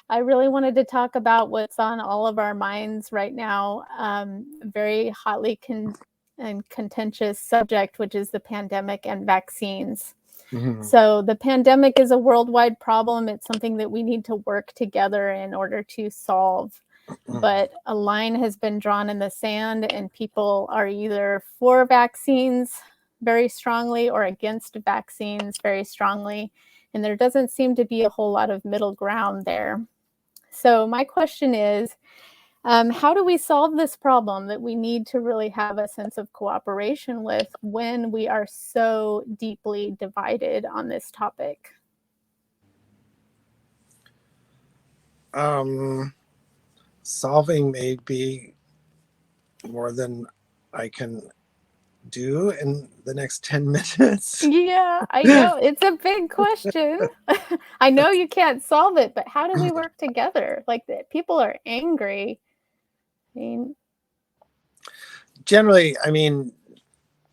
I really wanted to talk about what's on all of our minds right now, very hotly and contentious subject, which is the pandemic and vaccines. Mhm. So the pandemic is a worldwide problem. It's something that we need to work together in order to solve. But a line has been drawn in the sand, and people are either for vaccines very strongly or against vaccines very strongly. And there doesn't seem to be a whole lot of middle ground there. So my question is, how do we solve this problem that we need to really have a sense of cooperation with when we are so deeply divided on this topic? Solving may be more than I can do in the next 10 minutes. Yeah, I know. It's a big question. I know you can't solve it, but how do we work together? Like, people are angry. I mean, Generally, I mean,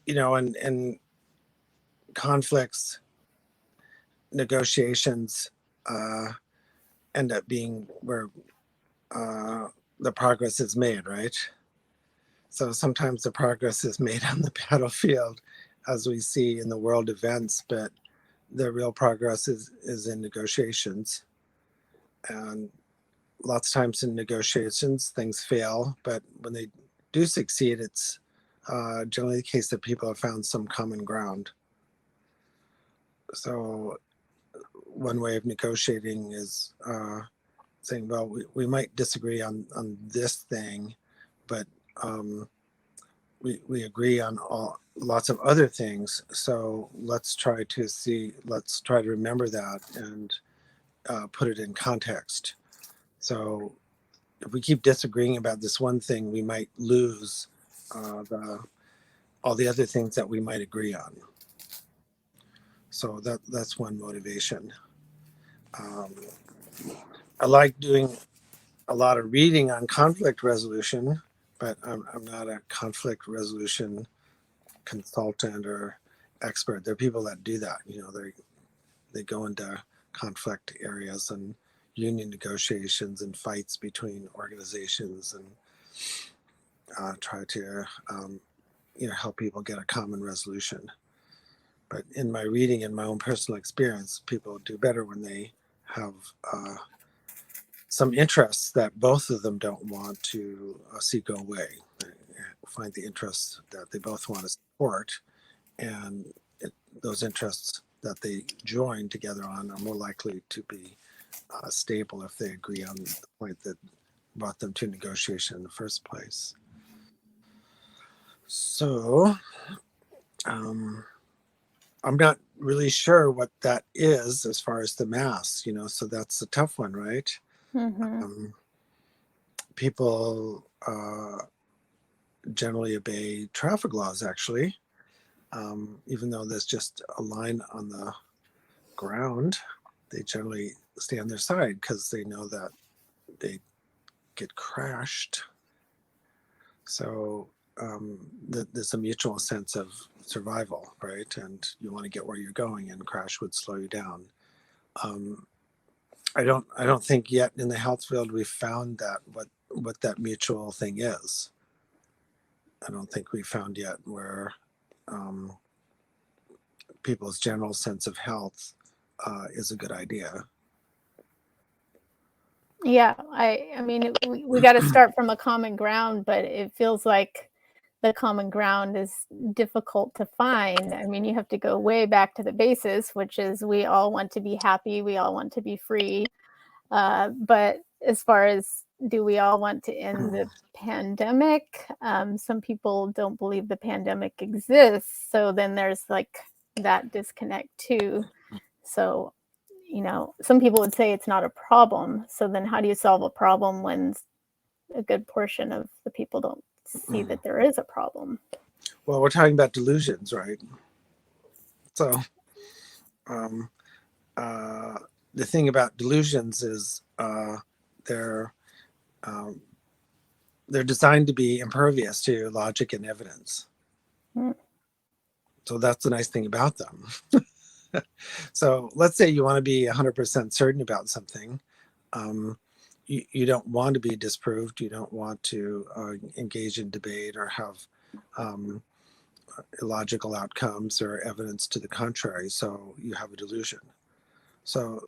in conflicts, negotiations uh, end up being where uh, the progress is made, right? So sometimes the progress is made on the battlefield, as we see in the world events, but the real progress is in negotiations. And lots of times in negotiations, things fail, but when they do succeed, it's generally the case that people have found some common ground. So one way of negotiating is saying, well, we might disagree on this thing, but we agree on lots of other things. So let's try to remember that and put it in context. So if we keep disagreeing about this one thing, we might lose all the other things that we might agree on. So that's one motivation. Um, I like doing a lot of reading on conflict resolution, but I'm not a conflict resolution consultant or expert. There are people that do that. They go into conflict areas and union negotiations and fights between organizations and try to help people get a common resolution. But in my reading and my own personal experience, people do better when they have some interests that both of them don't want to see go away. They find the interests that they both want to support, and those interests that they join together on are more likely to be stable if they agree on the point that brought them to negotiation in the first place. So I'm not really sure what that is as far as the mass, so that's a tough one, right? mm-hmm. People generally obey traffic laws, actually, even though there's just a line on the ground. They generally stay on their side because they know that they get crashed. So there's a mutual sense of survival, right? And you want to get where you're going, and crash would slow you down. I don't think yet in the health field we've found that what that mutual thing is. I don't think we found yet where people's general sense of health is a good idea. Yeah, I mean, we got to start from a common ground, but it feels like the common ground is difficult to find. I mean, you have to go way back to the basis, which is we all want to be happy, we all want to be free. But as far as do we all want to end the pandemic? Some people don't believe the pandemic exists. So then there's like that disconnect too. So, some people would say it's not a problem. So then how do you solve a problem when a good portion of the people don't see that there is a problem? Well, we're talking about delusions, right? So um, the thing about delusions is they're um, they're designed to be impervious to logic and evidence. Mm. So that's the nice thing about them. So let's say you want to be 100% certain about something. You don't want to be disproved. You don't want to engage in debate or have illogical outcomes or evidence to the contrary. So you have a delusion. So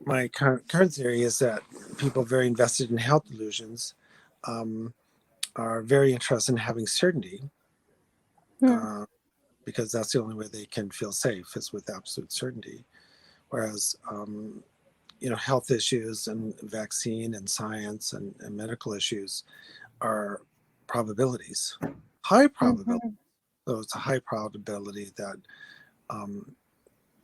my current theory is that people very invested in health delusions are very interested in having certainty, because that's the only way they can feel safe is with absolute certainty. Whereas health issues and vaccine and science and medical issues are probabilities, high probability. So it's a high probability that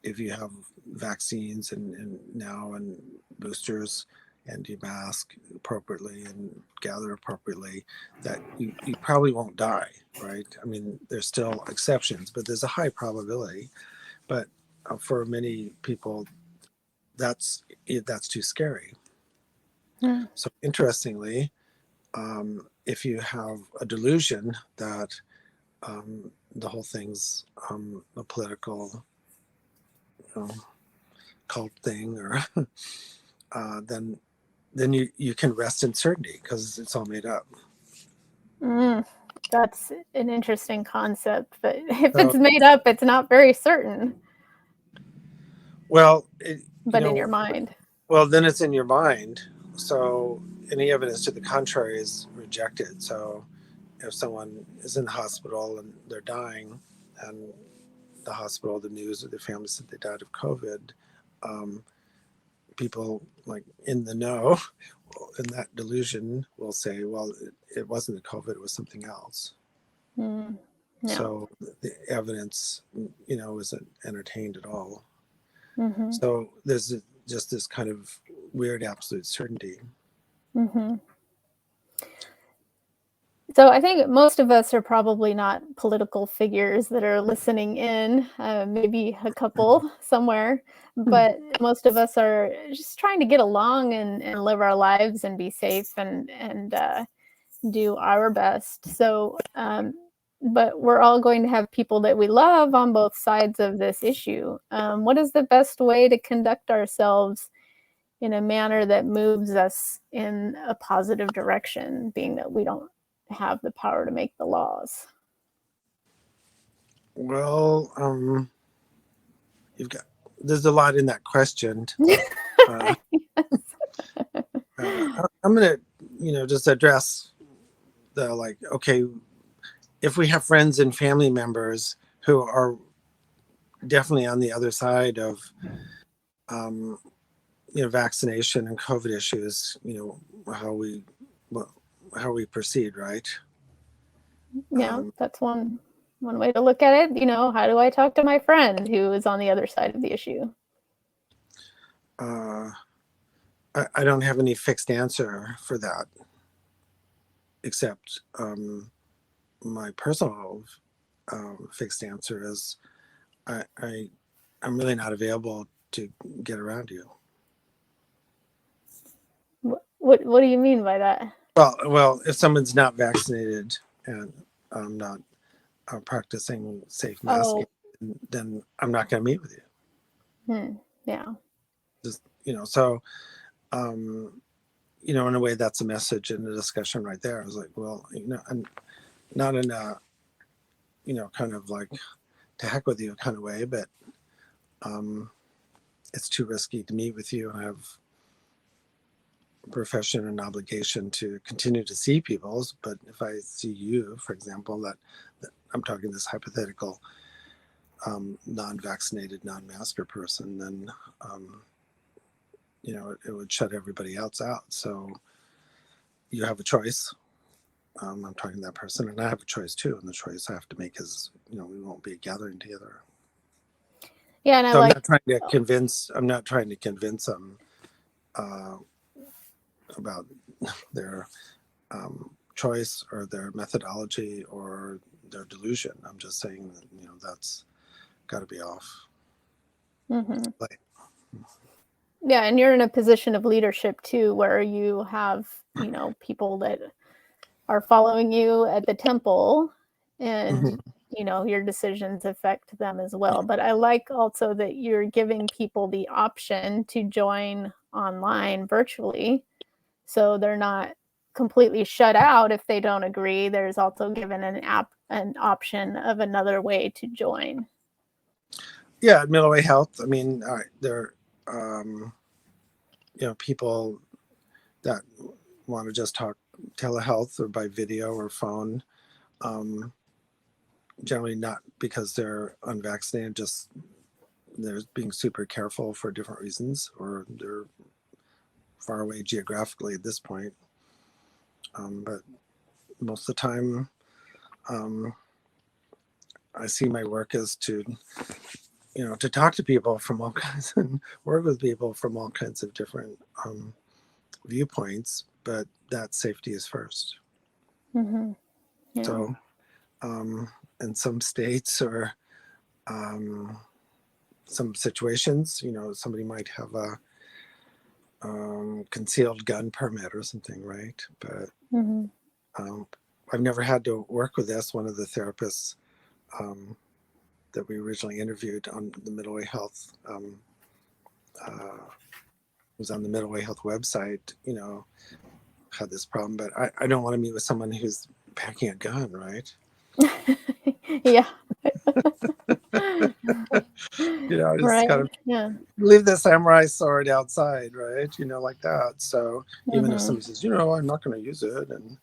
if you have vaccines and now and boosters and you mask appropriately and gather appropriately, that you probably won't die, right? I mean, there's still exceptions, but there's a high probability. But for many people, that's too scary. So interestingly, if you have a delusion that the whole thing's a political cult thing, or then you can rest in certainty because it's all made up. That's an interesting concept, but if it's made up, it's not very certain. Well, in your mind. Well, then it's in your mind. So any evidence to the contrary is rejected. So if someone is in the hospital and they're dying, and the hospital, the news, or their family said they died of COVID, people like in the know, in that delusion, will say, well, it wasn't the COVID, it was something else. Yeah. So the evidence, isn't entertained at all. So there's just this kind of weird absolute certainty. So I think most of us are probably not political figures that are listening in, maybe a couple somewhere, but most of us are just trying to get along and live our lives and be safe and do our best. So, but we're all going to have people that we love on both sides of this issue. What is the best way to conduct ourselves in a manner that moves us in a positive direction, being that we don't have the power to make the laws? Well, there's a lot in that question. I'm gonna, just address the okay, if we have friends and family members who are definitely on the other side of vaccination and COVID issues, how we proceed, right? Yeah, that's one way to look at it. How do I talk to my friend who is on the other side of the issue? I don't have any fixed answer for that, except my personal fixed answer is I'm really not available to get around you. What do you mean by that? Well, if someone's not vaccinated and not practicing safe masking, then I'm not going to meet with you. Yeah. Just so in a way, that's a message in the discussion right there. I was like, well, I'm not in a kind of like to heck with you kind of way, but it's too risky to meet with you, and I have profession and obligation to continue to see people. But if I see you, for example, that I'm talking this hypothetical non-vaccinated, non-masker person, then it would shut everybody else out. So you have a choice. I'm talking to that person, and I have a choice too. And the choice I have to make is, we won't be gathering together. Yeah, and so I'm not trying to convince them about their choice or their methodology or their delusion. I'm just saying that that's got to be off. Yeah, and you're in a position of leadership too, where you have people that are following you at the temple, and your decisions affect them as well. But I like also that you're giving people the option to join online virtually. So they're not completely shut out if they don't agree. There's also given an option of another way to join. Yeah, middle way health. I mean, there people that want to just talk telehealth or by video or phone. Generally not because they're unvaccinated, just they're being super careful for different reasons, or they're far away geographically at this point. But most of the time, I see my work as to talk to people from all kinds and work with people from all kinds of different viewpoints, but that safety is first. Mm-hmm. Yeah. So in some states or some situations, somebody might have a concealed gun permit or something, right? But I've never had to work with this. One of the therapists that we originally interviewed on the Middle Way Health was on the Middle Way Health website, had this problem, but I don't want to meet with someone who's packing a gun, right? Yeah. I just right. gotta leave the samurai sword outside, right? Like that. So even if somebody says, I'm not going to use it, and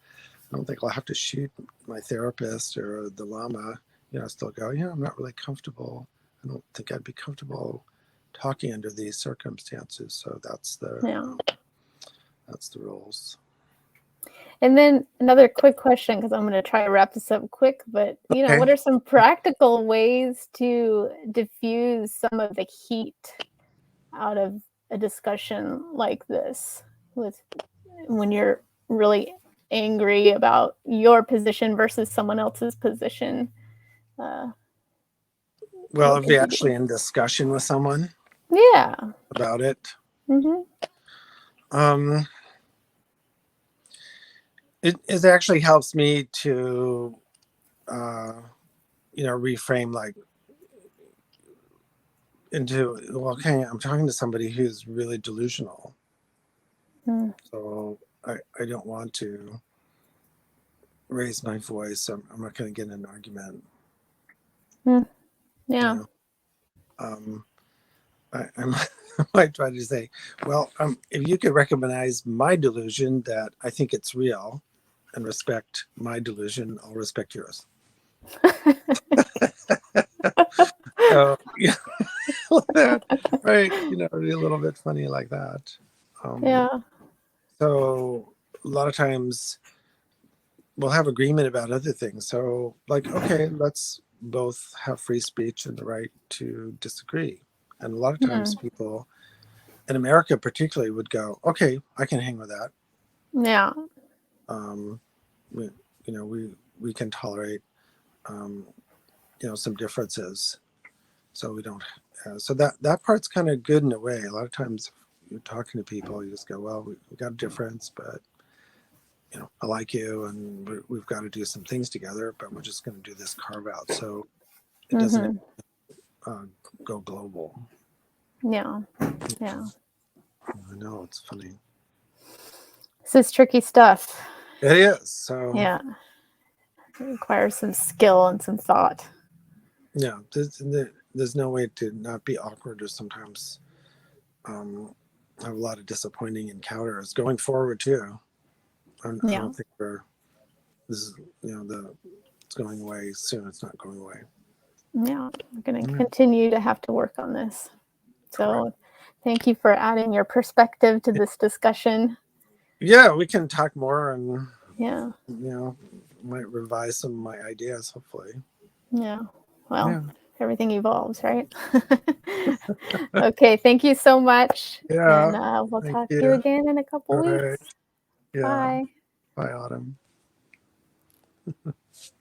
I don't think I'll have to shoot my therapist or the lama, I still go, I'm not really comfortable. I don't think I'd be comfortable talking under these circumstances. So that's the rules. And then another quick question, because I'm going to try to wrap this up quick, but Okay. what are some practical ways to diffuse some of the heat out of a discussion like this, when you're really angry about your position versus someone else's position? Well, if you're actually in discussion with someone about it, it actually helps me to reframe into, okay, I'm talking to somebody who's really delusional, so I don't want to raise my voice. I'm not going to get in an argument. I might try to say, well, if you could recognize my delusion, that I think it's real, and respect my delusion, I'll respect yours. So, right, be a little bit funny like that. So a lot of times we'll have agreement about other things. So okay, let's both have free speech and the right to disagree. And a lot of times people in America particularly would go, okay, I can hang with that. Yeah. We can tolerate, some differences. So we don't, so that part's kind of good in a way. A lot of times you're talking to people, you just go, well, we got a difference, but I like you, and we've got to do some things together, but we're just going to do this carve out. So it doesn't go global. Yeah. I know, it's funny. This is tricky stuff. It is. So it requires some skill and some thought. Yeah, there's no way to not be awkward, or sometimes have a lot of disappointing encounters going forward too. I don't think it's going away soon. It's not going away. Yeah, we're going to continue to have to work on this. So thank you for adding your perspective to this discussion. Yeah, we can talk more, and might revise some of my ideas, hopefully. Yeah, well, everything evolves, right? Okay, thank you so much. Yeah, and we'll talk to you again in a couple weeks. Yeah. Bye. Bye, Autumn.